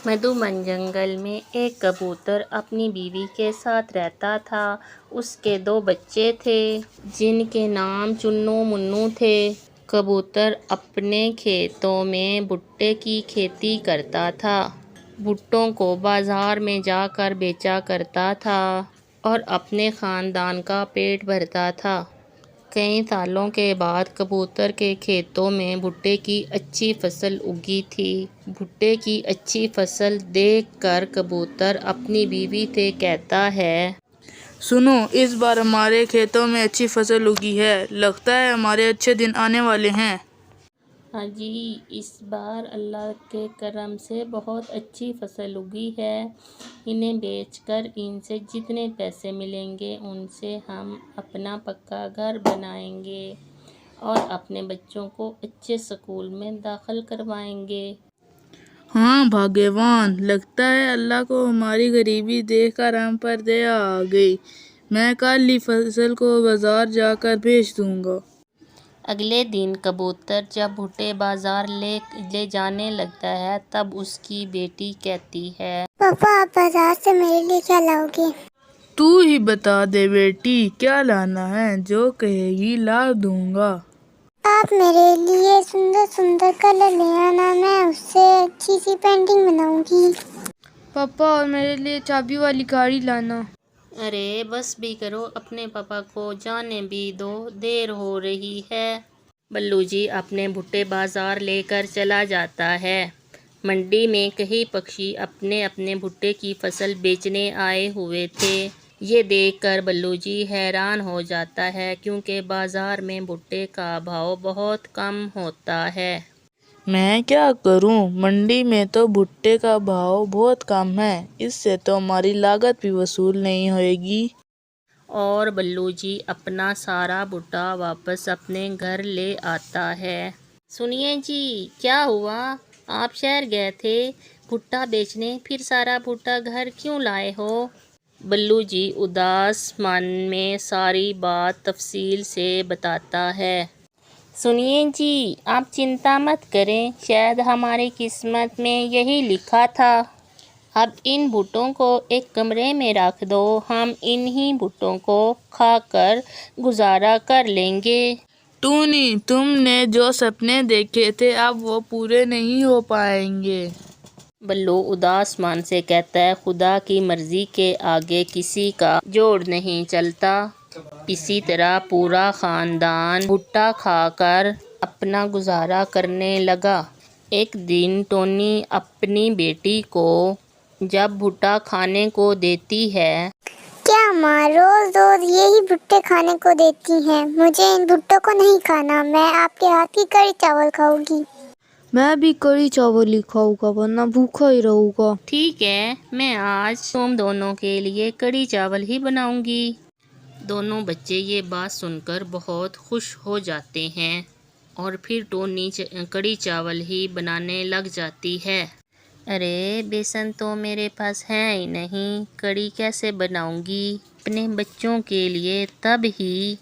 مدھوبن جنگل میں ایک کبوتر اپنی بیوی کے ساتھ رہتا تھا۔ اس کے 2 بچے تھے جن کے نام چنو منو تھے۔ کبوتر اپنے کھیتوں میں بھٹے کی کھیتی کرتا تھا۔ بھٹوں کو بازار میں جا کر بیچا کرتا تھا اور اپنے خاندان کا پیٹ بھرتا تھا۔ کئی سالوں کے بعد کبوتر کے کھیتوں میں بھٹے کی اچھی فصل اگی تھی۔ بھٹے کی اچھی فصل دیکھ کر کبوتر اپنی بیوی سے کہتا ہے، سنو، اس بار ہمارے کھیتوں میں اچھی فصل اگی ہے، لگتا ہے ہمارے اچھے دن آنے والے ہیں۔ ہاں جی، اس بار اللہ کے کرم سے بہت اچھی فصل اگی ہے۔ انہیں بیچ کر ان سے جتنے پیسے ملیں گے ان سے ہم اپنا پکا گھر بنائیں گے اور اپنے بچوں کو اچھے اسکول میں داخل کروائیں گے۔ ہاں بھاگیوان، لگتا ہے اللہ کو ہماری غریبی دیکھ کر ہم پر دیا آ گئی۔ میں کل ہی فصل کو بازار جا کر بیچ دوں گا۔ اگلے دن کبوتر جب بھٹے بازار لے جانے لگتا ہے تب اس کی بیٹی کہتی ہے، پاپا آپ بازار سے میرے لیے کیا لاؤ گے؟ تو ہی بتا دے بیٹی، کیا لانا ہے، جو کہے گی لا دوں گا۔ آپ میرے لیے سندر سندر کلر لے آنا، میں اس سے اچھی سی پینٹنگ بناؤں گی۔ پاپا اور میرے لیے چابی والی گاڑی لانا۔ ارے بس بھی کرو، اپنے پاپا کو جانے بھی دو، دیر ہو رہی ہے۔ بلو جی اپنے بھٹے بازار لے کر چلا جاتا ہے۔ منڈی میں کئی پکشی اپنے اپنے بھٹے کی فصل بیچنے آئے ہوئے تھے۔ یہ دیکھ کر بلو جی حیران ہو جاتا ہے کیونکہ بازار میں بھٹے کا بھاؤ بہت کم ہوتا ہے۔ میں کیا کروں، منڈی میں تو بھٹے کا بھاؤ بہت کم ہے، اس سے تو ہماری لاگت بھی وصول نہیں ہوئے گی۔ اور بلو جی اپنا سارا بھٹا واپس اپنے گھر لے آتا ہے۔ سنیے جی، کیا ہوا؟ آپ شہر گئے تھے بھٹا بیچنے، پھر سارا بھٹا گھر کیوں لائے ہو؟ بلو جی اداس من میں ساری بات تفصیل سے بتاتا ہے۔ سنیے جی، آپ چنتا مت کریں، شاید ہماری قسمت میں یہی لکھا تھا۔ اب ان بھٹوں کو ایک کمرے میں رکھ دو، ہم انہی بھٹوں کو کھا کر گزارا کر لیں گے۔ ٹونی، تم نے جو سپنے دیکھے تھے اب وہ پورے نہیں ہو پائیں گے۔ بلو اداس من سے کہتا ہے، خدا کی مرضی کے آگے کسی کا جوڑ نہیں چلتا۔ اسی طرح پورا خاندان بھٹا کھا کر اپنا گزارا کرنے لگا۔ ایک دن ٹونی اپنی بیٹی کو جب بھٹا کھانے کو دیتی ہے، کیا ماں روز روز یہی بھٹے کھانے کو دیتی ہیں؟ مجھے ان بھٹوں کو نہیں کھانا، میں آپ کے ہاتھ کی کڑھی چاول کھاؤں گی۔ میں بھی کڑھی چاول ہی کھاؤں گا ورنہ بھوکا ہی رہوں گا۔ ٹھیک ہے، میں آج تم دونوں کے لیے کڑھی چاول ہی بناؤں گی۔ دونوں بچے یہ بات سن کر بہت خوش ہو جاتے ہیں اور پھر ٹونی کڑھی چاول ہی بنانے لگ جاتی ہے۔ ارے بیسن تو میرے پاس ہے ہی نہیں، کڑھی کیسے بناؤں گی اپنے بچوں کے لیے؟ تب ہی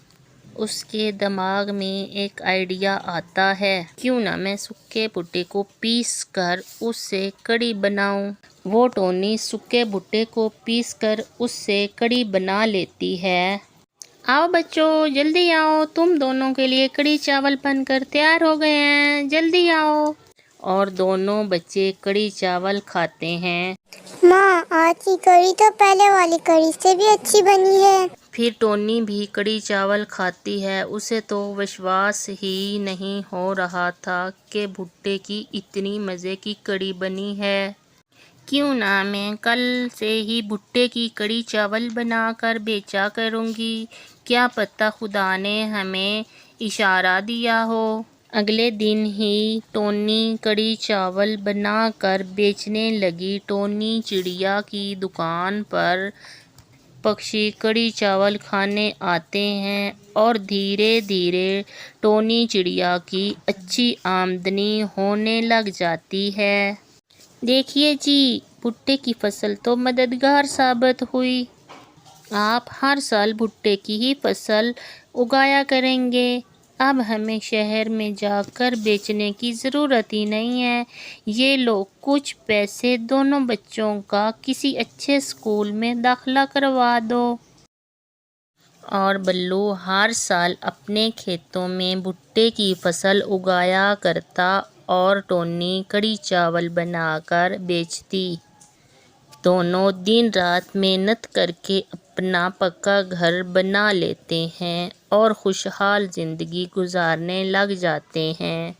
اس کے دماغ میں ایک آئیڈیا آتا ہے، کیوں نہ میں سوکھے بھٹے کو پیس کر اس سے کڑھی بناؤں۔ وہ ٹونی سوکھے بھٹے کو پیس کر اس سے کڑھی بنا لیتی ہے۔ آؤ بچوں، جلدی آؤ، تم دونوں کے لیے کڑھی چاول بن کر تیار ہو گئے ہیں، جلدی آؤ۔ اور دونوں بچے کڑھی چاول کھاتے ہیں۔ ماں، آج کی کڑھی تو پہلے والی کڑھی سے بھی اچھی بنی ہے۔ پھر ٹونی بھی کڑھی چاول کھاتی ہے۔ اسے تو وشواس ہی نہیں ہو رہا تھا کہ بھٹے کی اتنی مزے کی کڑھی بنی ہے۔ کیوں نہ میں کل سے ہی بھٹے کی کڑھی چاول بنا کر بیچا کروں گی، کیا پتہ خدا نے ہمیں اشارہ دیا ہو۔ اگلے دن ہی ٹونی کڑھی چاول بنا کر بیچنے لگی۔ ٹونی چڑیا کی دکان پر پکشی کڑھی چاول کھانے آتے ہیں اور دھیرے دھیرے ٹونی چڑیا کی اچھی آمدنی ہونے لگ جاتی ہے۔ دیکھیے جی، بھٹے کی فصل تو مددگار ثابت ہوئی۔ آپ ہر سال بھٹے کی ہی فصل اگایا کریں گے، اب ہمیں شہر میں جا کر بیچنے کی ضرورت ہی نہیں ہے۔ یہ لو کچھ پیسے، دونوں بچوں کا کسی اچھے اسکول میں داخلہ کروا دو۔ اور بلو ہر سال اپنے کھیتوں میں بھٹے کی فصل اگایا کرتا اور ٹونی کڑی چاول بنا کر بیچتی۔ دونوں دن رات محنت کر کے اپنا پکا گھر بنا لیتے ہیں اور خوشحال زندگی گزارنے لگ جاتے ہیں۔